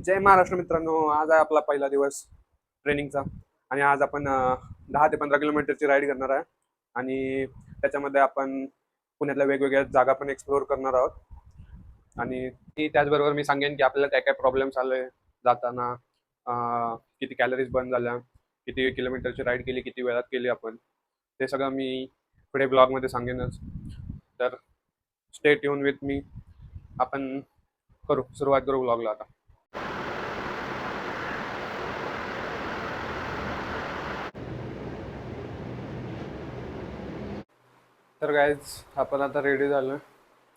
जय महाराष्ट्र मित्रांनो. आज आहे आपला पहिला दिवस ट्रेनिंगचा आणि आज आपण 10 ते 15 किलोमीटरची राईड करणार आहे आणि त्याच्यामध्ये आपण पुण्यातल्या वेगवेगळ्या जागा पण एक्सप्लोअर करणार आहोत आणि त्याचबरोबर मी सांगेन की आपल्याला काय काय प्रॉब्लेम्स आले जाताना, किती कॅलरीज बर्न झाल्या, किती किलोमीटरची राईड केली, किती वेळात केली आपण, ते सगळं मी पुढे ब्लॉगमध्ये सांगेनच. तर स्टे ट्यून विथ मी. आपण सुरुवात करू ब्लॉगला आता. तर गाईज आपण आता रेडी झालो.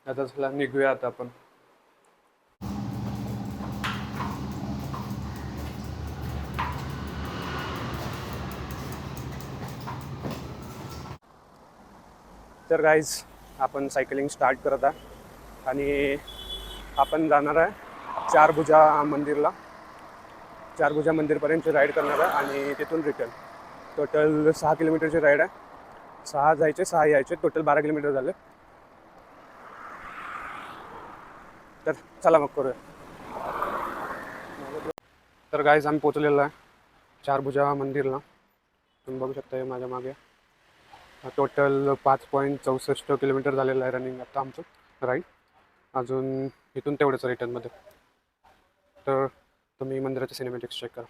आता चला निघूया आता आपण. तर गाईज आपण सायकलिंग स्टार्ट करत आहे आणि आपण जाणार आहे चारभुजा मंदिरपर्यंतची राईड करणार आहे आणि तिथून रिटर्न. टोटल 6 किलोमीटरची राईड आहे. 6 जायचे 6 यायचे, टोटल 12 किलोमीटर झाले. तर चला मग करूया. तर गाईज आम्ही पोचलेलो आहे चारभुजा मंदिरला. तुम्ही बघू शकता माझ्या मागे. टोटल 5.64 किलोमीटर झालेलं आहे रनिंग आता आमचं राईड. अजून इथून तेवढंच रिटर्नमध्ये. तर तुम्ही मंदिराचे सिनेमॅटिक्स चेक करा.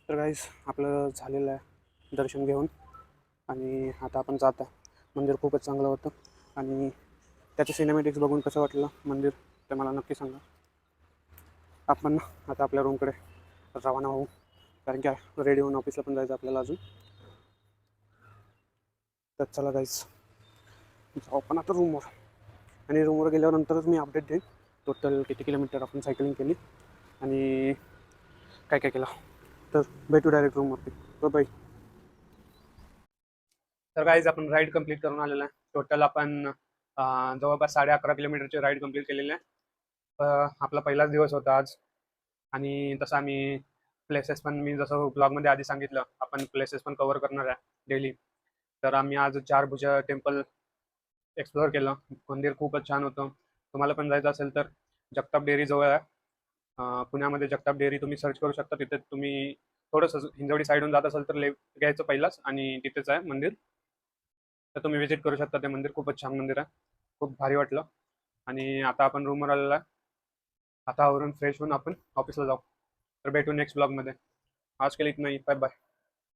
तर गाईज आपलं झालेलं आहे दर्शन घेऊन आणि आता आपण जात आहे. मंदिर खूपच चांगलं होतं आणि त्याचं सिनेमॅटिक्स बघून कसं वाटलं मंदिर ते मला नक्की सांगा. आपण आता आपल्या रूमकडे रवाना होऊ, कारण की रेडी होऊन ऑफिसला पण जायचं आपल्याला अजून. तर चला गाईज जाऊ आपण आता रूमवर आणि रूमवर गेल्यानंतरच मी अपडेट देईन टोटल किती किलोमीटर आपण सायकलिंग केली आणि काय काय केलं. तर भेटू डायरेक्ट रूमवरती. बाय. तर गाईज आपण राईड कंप्लीट करून आलेलं आहे. टोटल आपण जवळपास 11.5 किलोमीटरची राईड कंप्लीट केलेली आहे. आपला पहिलाच दिवस होता आज आणि तसं आम्ही प्लेसेस पण, मी जसं ब्लॉगमध्ये आधी सांगितलं, आपण प्लेसेस पण कव्हर करणार आहे डेली. तर आम्ही आज चारभुजा टेम्पल एक्सप्लोअर केलं. मंदिर खूपच छान होतं. तुम्हाला पण जायचं असेल तर जगताप डेअरी जवळ आहे. पुण्यामध्ये जगताप डेअरी तुम्ही सर्च करू शकता. तिथे तुम्ही थोडंसं हिंजवडी साईडहून जात असाल तर लेफ्ट घ्यायचं पहिलाच आणि तिथेच आहे मंदिर. तर तुम्ही व्हिजिट करू शकता. ते मंदिर खूपच छान मंदिर आहे. खूप भारी वाटलं आणि आता आपण रूमवर आलेला आहे. आता आवरून फ्रेश होऊन आपण ऑफिसला जाऊ. तर भेटू नेक्स्ट ब्लॉगमध्ये. आज के लिए इतना ही. Bye bye.